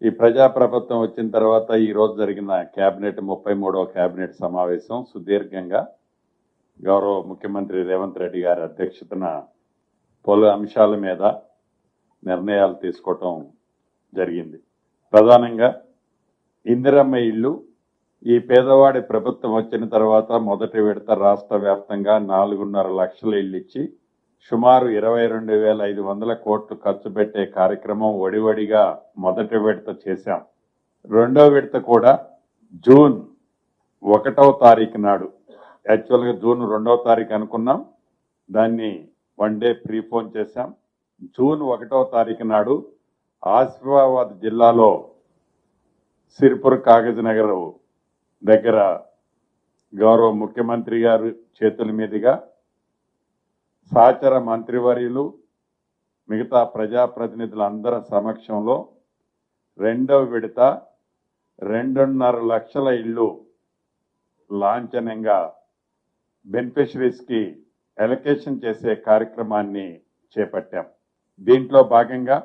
ఈ ప్రజాప్రభుత్వం వచ్చిన తర్వాత ఈ రోజు జరిగిన కేబినెట్ 33వ కేబినెట్ సమావేశం సుదీర్ఘంగా గౌరవ ముఖ్యమంత్రి రేవంత్ రెడ్డి గారి అధ్యక్షతన పలు అంశాల మీద నిర్ణయాలు తీసుకోవటం జరిగింది. ప్రధానంగా ఇందిరమ్మ ఇళ్లు ఈ పేదవాడి ప్రభుత్వం వచ్చిన తర్వాత మొదటి విడత రాష్ట్ర వ్యాప్తంగా 4.5 లక్షల ఇళ్లు ఇచ్చి సుమారు 22,500 కోట్లు ఖర్చు పెట్టే కార్యక్రమం ఒడివడిగా మొదటి విడత చేశాం. రెండో విడత కూడా జూన్ 1వ తారీఖు నాడు, యాక్చువల్గా జూన్ 2వ తారీఖు అనుకున్నాం, దాన్ని 1 డే ప్రీపోన్ చేశాం. జూన్ 1వ తారీఖు నాడు ఆసిఫాబాద్ జిల్లాలో సిర్పూర్ కాగజ్ నగర్ దగ్గర గౌరవ ముఖ్యమంత్రి గారు చేతుల మీదుగా సహచర మంత్రివర్యులు మిగతా ప్రజాప్రతినిధులందరి సమక్షంలో రెండవ విడత 2.5 లక్షల ఇళ్లు లాంఛనంగా బెనిఫిషరీస్ కి అలొకేషన్ చేసే కార్యక్రమాన్ని చేపట్టాం. దీంట్లో భాగంగా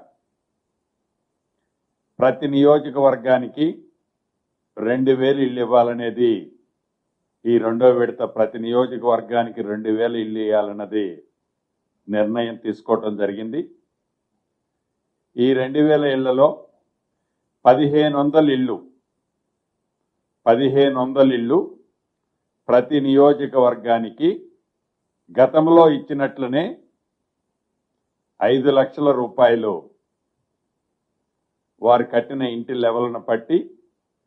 ప్రతి నియోజకవర్గానికి 2,000 ఇళ్లు ఇవ్వాలనేది ఈ రెండో విడత, ప్రతి నియోజకవర్గానికి 2,000 ఇళ్లు ఇవ్వాలన్నది నిర్ణయం తీసుకోవటం జరిగింది. ఈ 2,000 ఇళ్లలో 1,500 ఇళ్లు ప్రతి నియోజకవర్గానికి గతంలో ఇచ్చినట్లనే 5 లక్షల రూపాయలు వారు కట్టిన ఇంటి లెవెల్ను బట్టి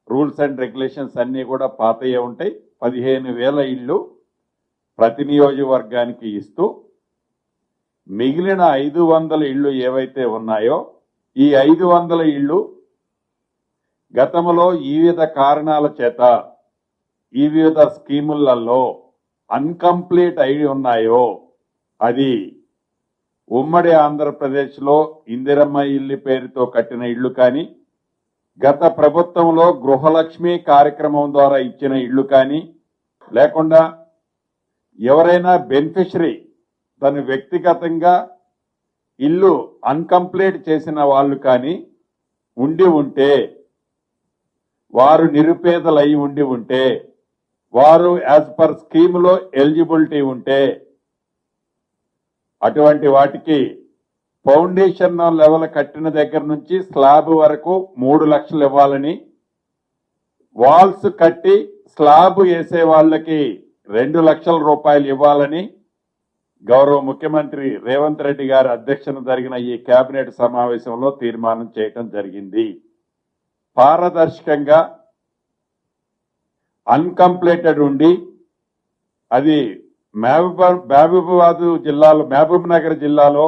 రూల్స్ అండ్ రెగ్యులేషన్స్ అన్నీ కూడా పాతయ్యే ఉంటాయి. 15,000 ఇళ్లు ప్రతి నియోజకవర్గానికి ఇస్తూ మిగిలిన 500 ఇళ్లు ఏవైతే ఉన్నాయో ఈ 500 ఇళ్లు గతంలో ఈ వివిధ కారణాల చేత ఈ వివిధ స్కీములలో అన్కంప్లీట్ అయి ఉన్నాయో, అది ఉమ్మడి ఆంధ్రప్రదేశ్లో ఇందిరమ్మ ఇల్లు పేరుతో కట్టిన ఇళ్లు కానీ, గత ప్రభుత్వంలో గృహలక్ష్మి కార్యక్రమం ద్వారా ఇచ్చిన ఇళ్లు కానీ, లేకుండా ఎవరైనా బెనిఫిషరీ తను వ్యక్తిగతంగా ఇల్లు అన్కంప్లీట్ చేసిన వాళ్ళు కానీ ఉండి ఉంటే, వారు నిరుపేదలు అయి ఉండి ఉంటే, వారు యాజ్ పర్ స్కీమ్లో ఎలిజిబిలిటీ ఉంటే అటువంటి వాటికి ఫౌండేషన్ లెవెల్ కట్టిన దగ్గర నుంచి స్లాబ్ వరకు 3 లక్షలు ఇవ్వాలని, వాల్స్ కట్టి స్లాబ్ వేసే వాళ్ళకి 2 లక్షల రూపాయలు ఇవ్వాలని గౌరవ ముఖ్యమంత్రి రేవంత్ రెడ్డి గారి అధ్యక్షతన జరిగిన ఈ కేబినెట్ సమావేశంలో తీర్మానం చేయటం జరిగింది. పారదర్శకంగా అన్కంప్లీటెడ్ ఉండి, అది మహబూబ్ నగర్ జిల్లాలో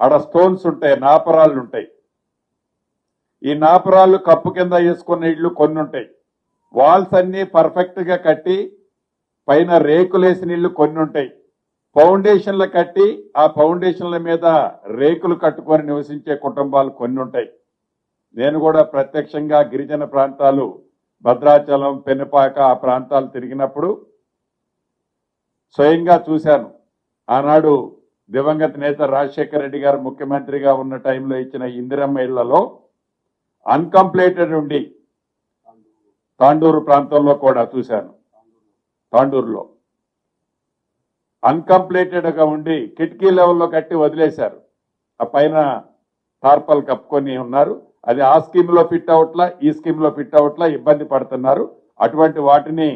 ఆడ స్టోన్స్ ఉంటాయి, నాపరాళ్ళు ఉంటాయి. ఈ నాపరాళ్ళు కప్పు కింద వేసుకున్న ఇళ్లు కొన్ని ఉంటాయి. వాల్స్ అన్ని పర్ఫెక్ట్ గా కట్టి పైన రేకులేసిన ఇళ్లు కొన్ని ఉంటాయి. ఫౌండేషన్లు కట్టి ఆ ఫౌండేషన్ల మీద రేకులు కట్టుకొని నివసించే కుటుంబాలు కొన్ని ఉంటాయి. నేను కూడా ప్రత్యక్షంగా గిరిజన ప్రాంతాలు, భద్రాచలం, పెనుపాక ఆ ప్రాంతాలు తిరిగినప్పుడు స్వయంగా చూశాను. ఆనాడు దివంగత నేత రాజశేఖర రెడ్డి గారు ముఖ్యమంత్రిగా ఉన్న టైంలో ఇచ్చిన ఇందిరమ్మ ఇళ్లలో అన్కంప్లీటెడ్ ఉండి, తాండూరు ప్రాంతంలో కూడా చూశాను. తాండూరులో అన్కంప్లీటెడ్ గా ఉండి కిటికీ లెవెల్లో కట్టి వదిలేశారు. ఆ పైన టార్పల్ కప్పుకొని ఉన్నారు. అది ఆ స్కీమ్ లో ఫిట్ అవట్లా, ఈ స్కీమ్ లో ఫిట్ అవట్లా, ఇబ్బంది పడుతున్నారు. అటువంటి వాటిని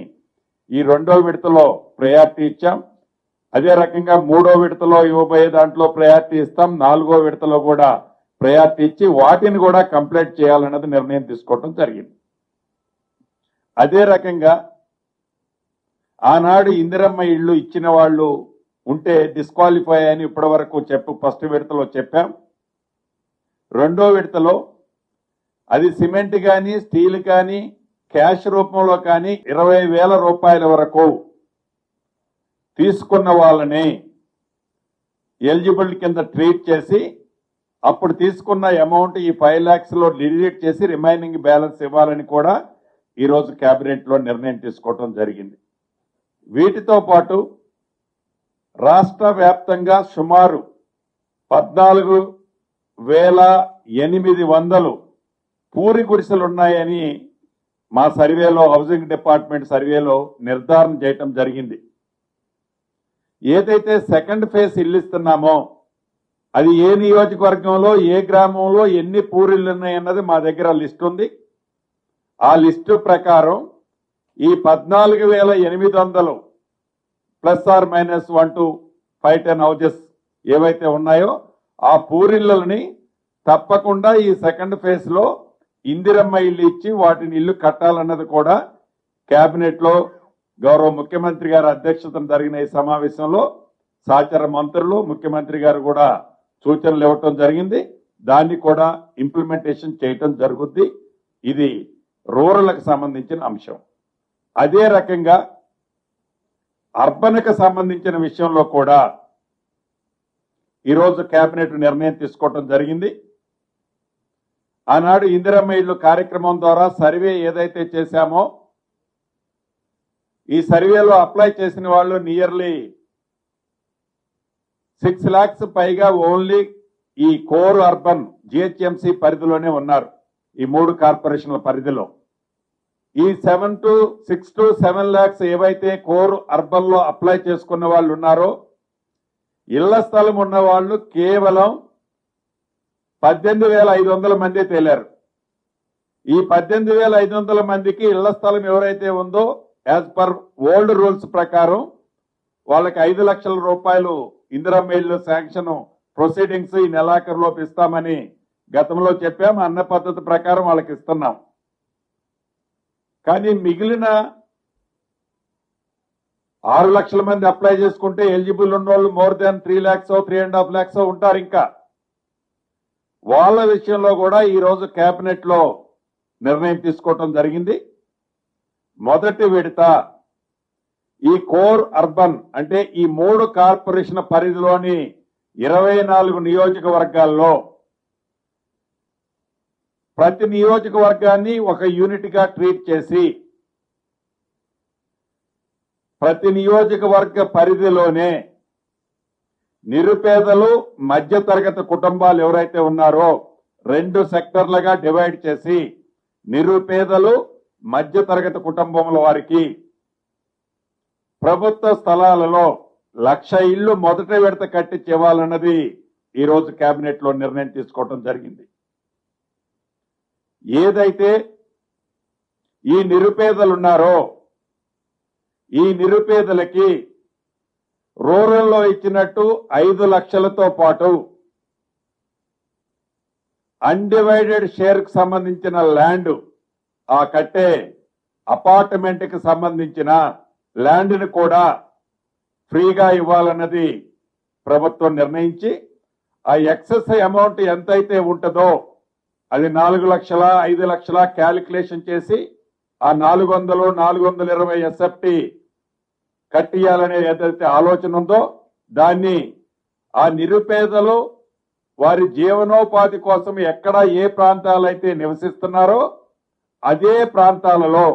ఈ రెండో విడతలో ప్రయారిటీ ఇచ్చాం. అదే రకంగా మూడో విడతలో ఇవ్వబోయే దాంట్లో ప్రయారిటీ ఇస్తాం. 4వ విడతలో కూడా ప్రయారిటీ ఇచ్చి వాటిని కూడా కంప్లీట్ చేయాలన్నది నిర్ణయం తీసుకోవడం జరిగింది. అదే రకంగా ఆనాడు ఇందిరమ్మ ఇళ్లు ఇచ్చిన వాళ్ళు ఉంటే డిస్క్వాలిఫై అని ఇప్పటి వరకు ఫస్ట్ విడతలో చెప్పాం. రెండో విడతలో అది సిమెంట్ కానీ, స్టీల్ కానీ, క్యాష్ రూపంలో కానీ 20,000 రూపాయల వరకు తీసుకున్న వాళ్ళని ఎలిజిబుల్ కింద ట్రీట్ చేసి, అప్పుడు తీసుకున్న అమౌంట్ ఈ 5 lakhs లో డిలీట్ చేసి రిమైనింగ్ బ్యాలెన్స్ ఇవ్వాలని కూడా ఈరోజు కేబినెట్ లో నిర్ణయం తీసుకోవడం జరిగింది. వీటితో పాటు రాష్ట్ర వ్యాప్తంగా సుమారు 14,800 పూరి గుడిసెలు ఉన్నాయని మా సర్వేలో, హౌసింగ్ డిపార్ట్మెంట్ సర్వేలో నిర్ధారణ చేయటం జరిగింది. ఏదైతే సెకండ్ ఫేజ్ ఇల్లు ఇస్తున్నామో అది ఏ నియోజకవర్గంలో, ఏ గ్రామంలో ఎన్ని పూరిళ్ళు ఉన్నాయన్నది మా దగ్గర లిస్ట్ ఉంది. ఆ లిస్టు ప్రకారం ఈ 14,800 ±1 to 5-10 హౌజెస్ ఏవైతే ఉన్నాయో ఆ పూరిళ్ళని తప్పకుండా ఈ సెకండ్ ఫేజ్ లో ఇందిరమ్మ ఇల్లు ఇచ్చి వాటిని ఇల్లు కట్టాలన్నది కూడా కేబినెట్ లో గౌరవ ముఖ్యమంత్రి గారి అధ్యక్షతన జరిగిన ఈ సమావేశంలో సహచర మంత్రులు, ముఖ్యమంత్రి గారు కూడా సూచనలు ఇవ్వటం జరిగింది. దాన్ని కూడా ఇంప్లిమెంటేషన్ చేయటం జరుగుద్ది. ఇది రూరల్కి సంబంధించిన అంశం. అదే రకంగా అర్బన్కి సంబంధించిన విషయంలో కూడా ఈరోజు కేబినెట్ నిర్ణయం తీసుకోవటం జరిగింది. ఆనాడు ఇందిరమ్మ ఇల్లు కార్యక్రమం ద్వారా సర్వే ఏదైతే చేశామో ఈ సర్వేలో అప్లై చేసిన వాళ్ళు నియర్లీ 6 lakhs పైగా ఓన్లీ ఈ కోర్ అర్బన్ జిహెచ్ఎంసీ పరిధిలోనే ఉన్నారు. ఈ 3 కార్పొరేషన్ల పరిధిలో ఈ 6 to 7 lakhs ఏవైతే కోర్ అర్బన్ లో అప్లై చేసుకున్న వాళ్ళు ఉన్నారో ఇళ్ల స్థలం ఉన్న వాళ్ళు కేవలం 18,500 మంది తేలారు. ఈ 18,500 మందికి ఇళ్ల స్థలం ఎవరైతే ఉందో యాజ్ పర్ ఓల్డ్ రూల్స్ ప్రకారం వాళ్ళకి 5 లక్షల రూపాయలు ఇందిరమ్మ ఇల్లు శాంక్షన్ ప్రొసీడింగ్స్ ఈ నెలాఖరులోపు ఇస్తామని గతంలో చెప్పాం. అన్న పద్ధతి ప్రకారం వాళ్ళకి ఇస్తున్నాం. కానీ మిగిలిన 6 లక్షల మంది అప్లై చేసుకుంటే ఎలిజిబుల్ ఉన్న వాళ్ళు మోర్ దాన్ 3 lakhs 3.5 lakhs ఉంటారు. ఇంకా వాళ్ళ విషయంలో కూడా ఈరోజు కేబినెట్ లో నిర్ణయం తీసుకోవటం జరిగింది. మొదటి విడత ఈ కోర్ అర్బన్ అంటే ఈ 3 కార్పొరేషన్ పరిధిలోని 24 నియోజకవర్గాల్లో ప్రతి నియోజకవర్గాన్ని ఒక యూనిట్ గా ట్రీట్ చేసి ప్రతి నియోజకవర్గ పరిధిలోనే నిరుపేదలు, మధ్యతరగతి కుటుంబాలు ఎవరైతే ఉన్నారో 2 సెక్టర్లుగా డివైడ్ చేసి నిరుపేదలు, మధ్యతరగతి కుటుంబముల వారికి ప్రభుత్వ స్థలాలలో 1,00,000 ఇళ్లు మొదటి విడత కట్టించి ఇవ్వాలన్నది ఈ రోజు కేబినెట్ లో నిర్ణయం తీసుకోవడం జరిగింది. ఏదైతే ఈ నిరుపేదలు ఉన్నారో ఈ నిరుపేదలకి రూరల్లో ఇచ్చినట్టు 5 లక్షలతో పాటు అన్డివైడెడ్ షేర్ కు సంబంధించిన ల్యాండ్, ఆ కట్టే అపార్ట్మెంట్ కి సంబంధించిన ల్యాండ్ ని కూడా ఫ్రీగా ఇవ్వాలన్నది ప్రభుత్వం నిర్ణయించి ఆ ఎక్సెస్ అమౌంట్ ఎంతైతే ఉంటుందో అది 4 లక్షల 5 లక్షల క్యాలిక్యులేషన్ చేసి ఆ 400 420 ఎస్ఎఫ్టీ కట్టియాలనే ఏదైతే ఆలోచన ఉందో దాన్ని ఆ నిరుపేదలు వారి జీవనోపాధి కోసం ఎక్కడ ఏ ప్రాంతాలైతే నివసిస్తున్నారో అదే ప్రాంతాలలో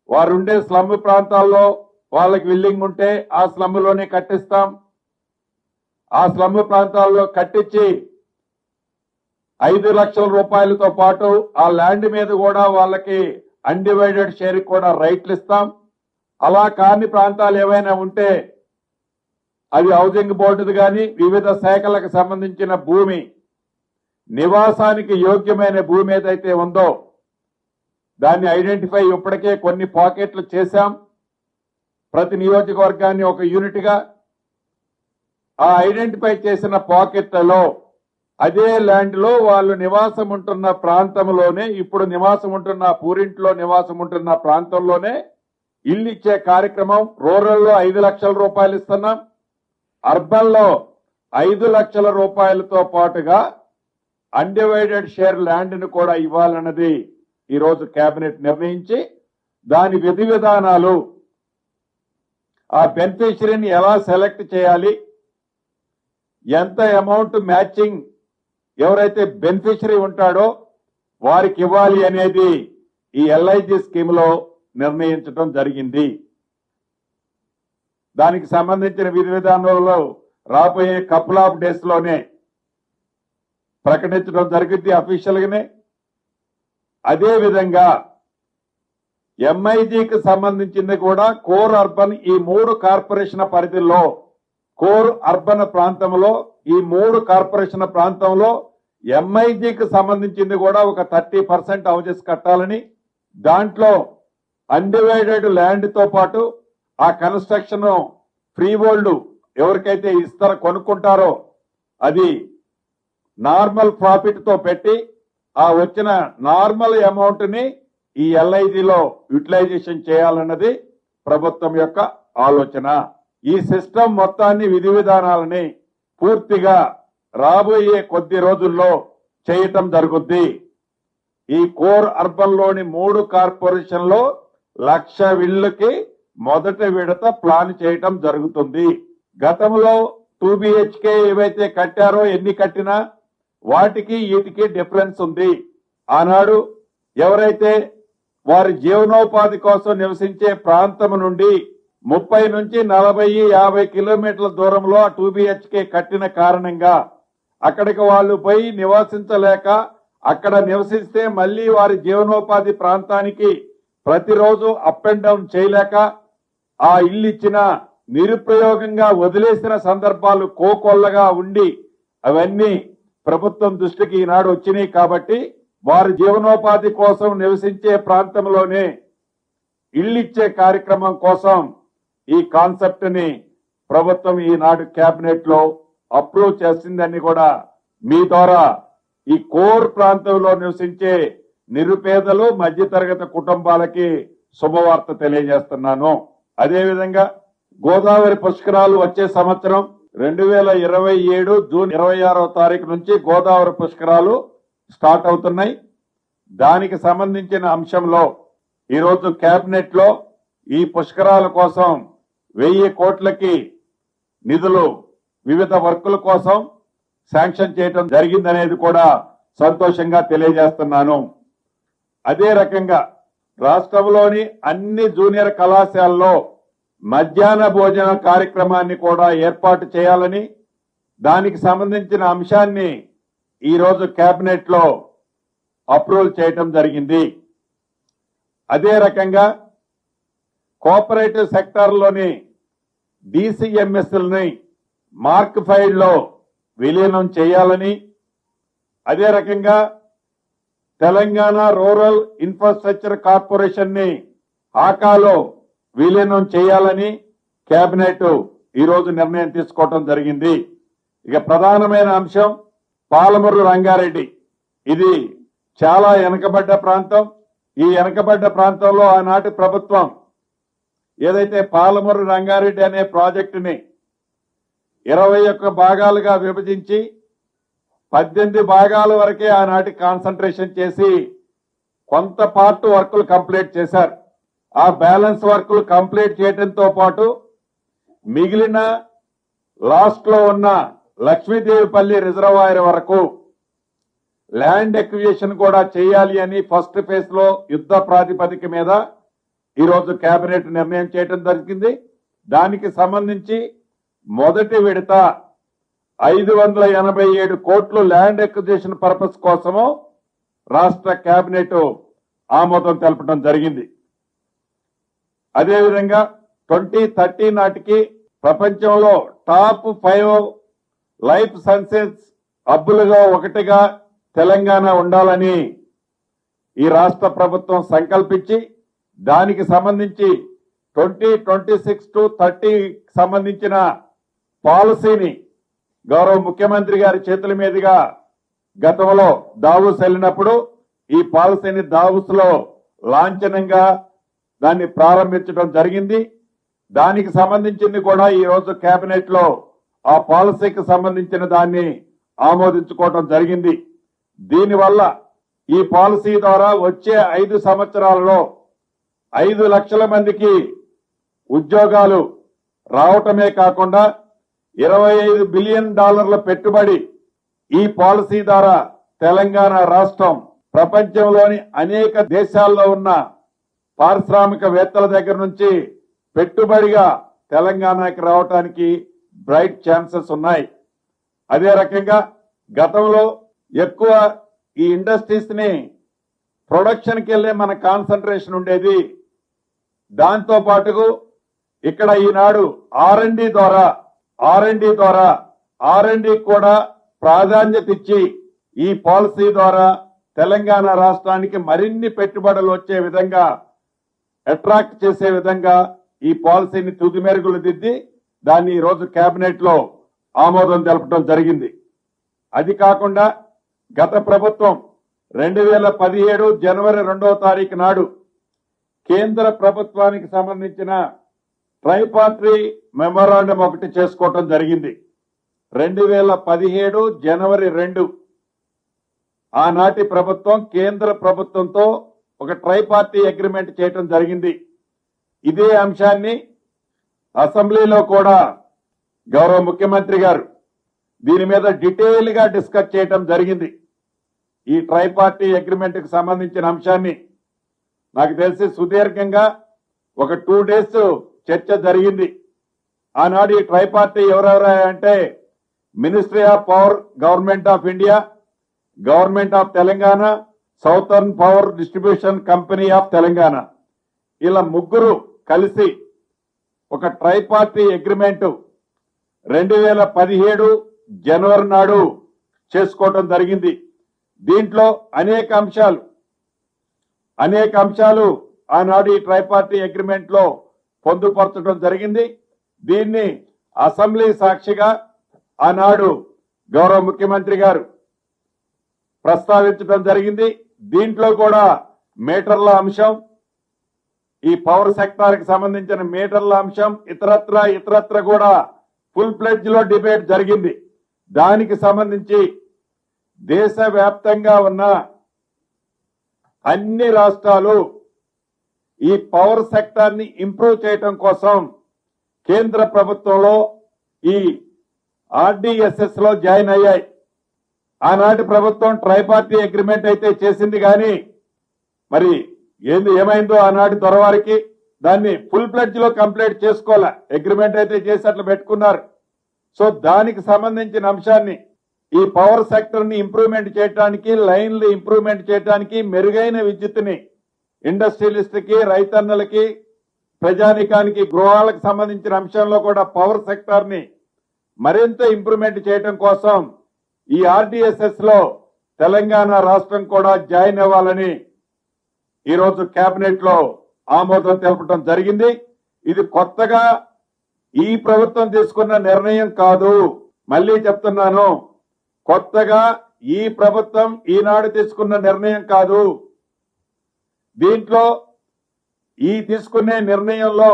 వారుండే స్లమ్ ప్రాంతాల్లో వాళ్ళకి విల్లింగ్ ఉంటే ఆ స్లమ్లోనే కట్టిస్తాం. ఆ స్లమ్ ప్రాంతాల్లో కట్టించి 5 లక్షల రూపాయలతో పాటు ఆ ల్యాండ్ మీద కూడా వాళ్ళకి అన్డివైడెడ్ షేర్ కూడా రైట్లు ఇస్తాం. అలా కాని ప్రాంతాలు ఏవైనా ఉంటే అది హౌసింగ్ బోర్డుది కానీ వివిధ శాఖలకు సంబంధించిన భూమి, నివాసానికి యోగ్యమైన భూమి ఏదైతే ఉందో దాన్ని ఐడెంటిఫై ఇప్పటికే కొన్ని పాకెట్లు చేశాం. ప్రతి నియోజకవర్గాన్ని ఒక యూనిట్ గా ఆ ఐడెంటిఫై చేసిన పాకెట్లలో అదే ల్యాండ్ లో వాళ్ళు నివాసం ఉంటున్న ప్రాంతంలోనే, ఇప్పుడు నివాసం ఉంటున్న పూరింట్లో నివాసం ఉంటున్న ప్రాంతంలోనే ఇల్లు ఇచ్చే కార్యక్రమం. రూరల్ లో 5 లక్షల రూపాయలు ఇస్తున్నాం. అర్బన్ లో 5 లక్షల రూపాయలతో పాటుగా అన్డివైడెడ్ షేర్ ల్యాండ్ ను కూడా ఇవ్వాలన్నది ఈ రోజు కేబినెట్ నిర్ణయించి దాని విధి విధానాలు, ఆ బెనిఫిషరీని ఎలా సెలెక్ట్ చేయాలి, ఎంత అమౌంట్ మ్యాచింగ్ ఎవరైతే బెనిఫిషరీ ఉంటాడో వారికి ఇవ్వాలి అనేది ఈ ఎల్ఐజీ స్కీమ్ లో నిర్ణయించడం జరిగింది. దానికి సంబంధించిన విధి విధానంలో రాబోయే కపుల్ ఆఫ్ డేస్ లోనే ప్రకటించడం జరిగింది అఫీషియల్ గానే. అదే విధంగా ఎంఐజీకి సంబంధించింది కూడా కోర్ అర్బన్ ఈ 3 కార్పొరేషన్ పరిధిలో కోర్ అర్బన్ ప్రాంతంలో ఈ 3 కార్పొరేషన్ ప్రాంతంలో ఎంఐజీకి సంబంధించింది కూడా ఒక 30% హౌజెస్ కట్టాలని, దాంట్లో అన్డివైడెడ్ ల్యాండ్ తో పాటు ఆ కన్స్ట్రక్షన్ ఫ్రీ హోల్డ్ ఎవరికైతే ఇస్తారో కొనుక్కుంటారో అది నార్మల్ ప్రాఫిట్ తో పెట్టి ఆ వచ్చిన నార్మల్ అమౌంట్ ని ఈ ఎల్ఐజీలో యూటిలైజేషన్ చేయాలన్నది ప్రభుత్వం యొక్క ఆలోచన. ఈ సిస్టమ్ మొత్తాన్ని విధి విధానాలని పూర్తిగా రాబోయే కొద్ది రోజుల్లో చేయటం జరుగుద్ది. ఈ కోర్ అర్బన్ లోని 3 కార్పొరేషన్లో 1,00,000 ఇళ్లకి మొదటి విడత ప్లాన్ చేయటం జరుగుతుంది. గతంలో 2 BHK ఏవైతే కట్టారో ఎన్ని కట్టినా వాటికి వీటికి డిఫరెన్స్ ఉంది. ఆనాడు ఎవరైతే వారి జీవనోపాధి కోసం నివసించే ప్రాంతం నుండి 30 నుంచి 40, 50 కిలోమీటర్ల దూరంలో 2 BHK కట్టిన కారణంగా అక్కడికి వాళ్ళు పోయి నివసించలేక అక్కడ నివసిస్తే మళ్లీ వారి జీవనోపాధి ప్రాంతానికి ప్రతిరోజు అప్ అండ్ డౌన్ చేయలేక ఆ ఇల్లు ఇచ్చిన నిరుపయోగంగా వదిలేసిన సందర్భాలు కోకొల్లగా ఉండి అవన్నీ ప్రభుత్వం దృష్టికి ఈనాడు వచ్చినాయి. కాబట్టి వారి జీవనోపాధి కోసం నివసించే ప్రాంతంలోనే ఇళ్లిచ్చే కార్యక్రమం కోసం ఈ కాన్సెప్ట్ ని ప్రభుత్వం ఈనాడు కేబినెట్ లో అప్రూవ్ చేసిందని కూడా మీ ద్వారా ఈ కోర్ ప్రాంతంలో నివసించే నిరుపేదలు మధ్యతరగతి కుటుంబాలకి శుభవార్త తెలియజేస్తున్నాను. అదేవిధంగా గోదావరి పుష్కరాలు వచ్చే సంవత్సరం 2027 జూన్ 26వ తారీఖు నుంచి గోదావరి పుష్కరాలు స్టార్ట్ అవుతున్నాయి. దానికి సంబంధించిన అంశంలో ఈరోజు కేబినెట్ లో ఈ పుష్కరాల కోసం 1000 కోట్లకి నిధులు వివిధ వర్కుల కోసం శాంక్షన్ చేయడం జరిగిందనేది కూడా సంతోషంగా తెలియజేస్తున్నాను. అదే రకంగా రాష్ట్రంలోని అన్ని జూనియర్ కళాశాలలో మధ్యాహ్న భోజన కార్యక్రమాన్ని కూడా ఏర్పాటు చేయాలని దానికి సంబంధించిన అంశాన్ని ఈరోజు కేబినెట్ లో అప్రూవల్ చేయడం జరిగింది. అదే రకంగా కోఆపరేటివ్ సెక్టార్లోని DCMSలని మార్క్ ఫైల్ లో విలీనం చేయాలని, అదే రకంగా తెలంగాణ రూరల్ ఇన్ఫ్రాస్ట్రక్చర్ కార్పొరేషన్ ని ఆకాలో విలీనం చేయాలని కేబినెట్ ఈరోజు నిర్ణయం తీసుకోవడం జరిగింది. ఇక ప్రధానమైన అంశం పాలమూరు రంగారెడ్డి. ఇది చాలా వెనుకబడ్డ ప్రాంతం. ఈ వెనుకబడ్డ ప్రాంతంలో ఆనాటి ప్రభుత్వం ఏదైతే పాలమూరు రంగారెడ్డి అనే ప్రాజెక్టుని 21 భాగాలుగా విభజించి 18 భాగాల వరకే ఆనాటి కాన్సన్ట్రేషన్ చేసి కొంత పార్ట్ వర్కులు కంప్లీట్ చేశారు. ఆ బ్యాలెన్స్ వర్కులు కంప్లీట్ చేయడంతో పాటు మిగిలిన లాస్ట్ లో ఉన్న లక్ష్మీదేవిపల్లి రిజర్వాయర్ వరకు ల్యాండ్ ఎక్విజిషన్ కూడా చేయాలి అని ఫస్ట్ ఫేజ్ లో యుద్ధ ప్రాతిపదిక మీద ఈరోజు కేబినెట్ నిర్ణయం చేయడం జరిగింది. దానికి సంబంధించి మొదటి విడత 587 కోట్లు ల్యాండ్ ఎక్విజిషన్ పర్పస్ కోసము రాష్ట్ర కేబినెట్ ఆమోదం తెలపడం జరిగింది. అదేవిధంగా 2030 నాటికి ప్రపంచంలో టాప్ 5 లైఫ్ సైన్సెస్ హబ్బులుగా ఒకటిగా తెలంగాణ ఉండాలని ఈ రాష్ట్ర ప్రభుత్వం సంకల్పించి దానికి సంబంధించి 2026 to 30 సంబంధించిన పాలసీని గౌరవ ముఖ్యమంత్రి గారి చేతుల మీదుగా గతంలో దావూస్ వెళ్ళినప్పుడు ఈ పాలసీని దావూస్ లో లాంఛనంగా దాన్ని ప్రారంభించడం జరిగింది. దానికి సంబంధించింది కూడా ఈ రోజు కేబినెట్ లో ఆ పాలసీకి సంబంధించిన దాన్ని ఆమోదించుకోవడం జరిగింది. దీనివల్ల ఈ పాలసీ ద్వారా వచ్చే 5 సంవత్సరాలలో 5 లక్షల మందికి ఉద్యోగాలు రావటమే కాకుండా $25 బిలియన్ పెట్టుబడి ఈ పాలసీ ద్వారా తెలంగాణ రాష్ట్రం ప్రపంచంలోని అనేక దేశాల్లో ఉన్న పారిశ్రామికవేత్తల దగ్గర నుంచి పెట్టుబడిగా తెలంగాణకి రావడానికి బ్రైట్ ఛాన్సెస్ ఉన్నాయి. అదే రకంగా గతంలో ఎక్కువ ఈ ఇండస్ట్రీస్ ని ప్రొడక్షన్కి వెళ్ళే మన కాన్సన్ట్రేషన్ ఉండేది. దాంతో పాటు ఇక్కడ ఈనాడు R&D ద్వారా R&D కూడా ప్రాధాన్యత ఇచ్చి ఈ పాలసీ ద్వారా తెలంగాణ రాష్ట్రానికి మరిన్ని పెట్టుబడులు వచ్చే విధంగా అట్రాక్ట్ చేసే విధంగా ఈ పాలసీని తుది మెరుగులు దిద్ది దాన్ని ఈ రోజు కేబినెట్ లో ఆమోదం తెలపడం జరిగింది. అది కాకుండా గత ప్రభుత్వం 2017 జనవరి 2వ తారీఖు నాడు కేంద్ర ప్రభుత్వానికి సంబంధించిన ట్రైపార్టీ మెమోరాండం ఒకటి చేసుకోవటం జరిగింది. 2017 జనవరి 2 ఆనాటి ప్రభుత్వం కేంద్ర ప్రభుత్వంతో ఒక ట్రైపార్టీ అగ్రిమెంట్ చేయటం జరిగింది. ఇదే అంశాన్ని అసెంబ్లీలో కూడా గౌరవ ముఖ్యమంత్రి గారు దీని మీద డీటెయిల్ గా డిస్కస్ చేయటం జరిగింది. ఈ ట్రైపార్టీ అగ్రిమెంట్ కి సంబంధించిన అంశాన్ని నాకు తెలిసి సుదీర్ఘంగా ఒక 2 days చర్చ జరిగింది. ఆనాడు ఈ ట్రైపార్టీ ఎవరెవరా అంటే ministry of power government of India, government of Telangana, southern power distribution company of Telangana, ఇలా ముగ్గురు కలిసి ఒక ట్రైపార్టీ అగ్రిమెంట్ 2017 జనవరి నాడు చేసుకోవడం జరిగింది. దీంట్లో అనేక అంశాలు ఆనాడు ఈ ట్రైపార్టీ అగ్రిమెంట్ లో పొందుపరచడం జరిగింది. దీన్ని అసెంబ్లీ సాక్షిగా ఆనాడు గౌరవ ముఖ్యమంత్రి గారు ప్రస్తావించడం జరిగింది. దీంట్లో కూడా మీటర్ల అంశం, ఈ పవర్ సెక్టార్ కి సంబంధించిన మీటర్ల అంశం, ఇతరత్ర కూడా ఫుల్ ప్లెడ్జ్ లో డిబేట్ జరిగింది. దానికి సంబంధించి దేశవ్యాప్తంగా ఉన్న అన్ని రాష్ట్రాలు ఈ పవర్ సెక్టార్ ని ఇంప్రూవ్ చేయడం కోసం కేంద్ర ప్రభుత్వంలో ఈ RDSS లో జాయిన్ అయ్యాయి. ఆనాటి ప్రభుత్వం ట్రైపార్టీ అగ్రిమెంట్ అయితే చేసింది కానీ మరి ఏమైందో ఆనాటి దొరవారికి దాన్ని ఫుల్ ప్లెడ్జ్ లో కంప్లీట్ చేసుకోవాల. అగ్రిమెంట్ అయితే చేసి అట్లా పెట్టుకున్నారు. సో దానికి సంబంధించిన అంశాన్ని ఈ పవర్ సెక్టర్ ని ఇంప్రూవ్మెంట్ చేయడానికి, లైన్లు ఇంప్రూవ్మెంట్ చేయడానికి, మెరుగైన విద్యుత్తుని ఇండస్ట్రియలిస్ట్ కి, రైతన్నలకి, ప్రజానికానికి, గృహాలకు సంబంధించిన అంశంలో కూడా పవర్ సెక్టర్ ని మరింత ఇంప్రూవ్మెంట్ చేయడం కోసం ఈ RDSS లో తెలంగాణ రాష్ట్రం కూడా జాయిన్ అవ్వాలని ఈరోజు కేబినెట్ లో ఆమోదం తెలపడం జరిగింది. ఇది కొత్తగా ఈ ప్రభుత్వం తీసుకున్న నిర్ణయం కాదు. మళ్లీ చెప్తున్నాను, కొత్తగా ఈ ప్రభుత్వం ఈనాడు తీసుకున్న నిర్ణయం కాదు. దీంట్లో ఈ తీసుకునే నిర్ణయంలో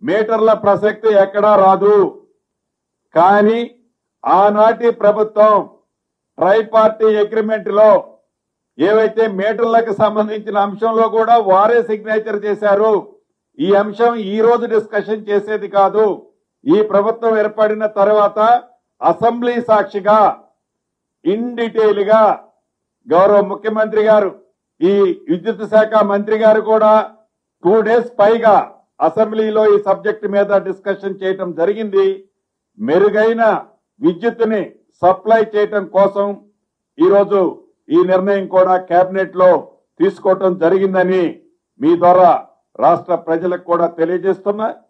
మీటర్ల ప్రసక్తి ఎక్కడా రాదు. కానీ ఆనాటి ప్రభుత్వం ట్రైపార్టీ అగ్రిమెంట్ లో ఏవైతే మీటర్లకు సంబంధించిన అంశంలో కూడా వారే సిగ్నేచర్ చేశారు. ఈ అంశం ఈ రోజు డిస్కషన్ చేసేది కాదు. ఈ ప్రభుత్వం ఏర్పడిన తర్వాత అసెంబ్లీ సాక్షిగా ఇన్ డీటెయిల్ గా గౌరవ ముఖ్యమంత్రి గారు, ఈ విద్యుత్ శాఖ మంత్రి గారు కూడా 2 days పైగా అసెంబ్లీలో ఈ సబ్జెక్టు మీద డిస్కషన్ చేయటం జరిగింది. మెరుగైన విద్యుత్తుని సప్లై చేయటం కోసం ఈరోజు ఈ నిర్ణయం కూడా కేబినెట్ లో తీసుకోవటం జరిగిందని మీ ద్వారా రాష్ట్ర ప్రజలకు కూడా తెలియజేస్తున్నా.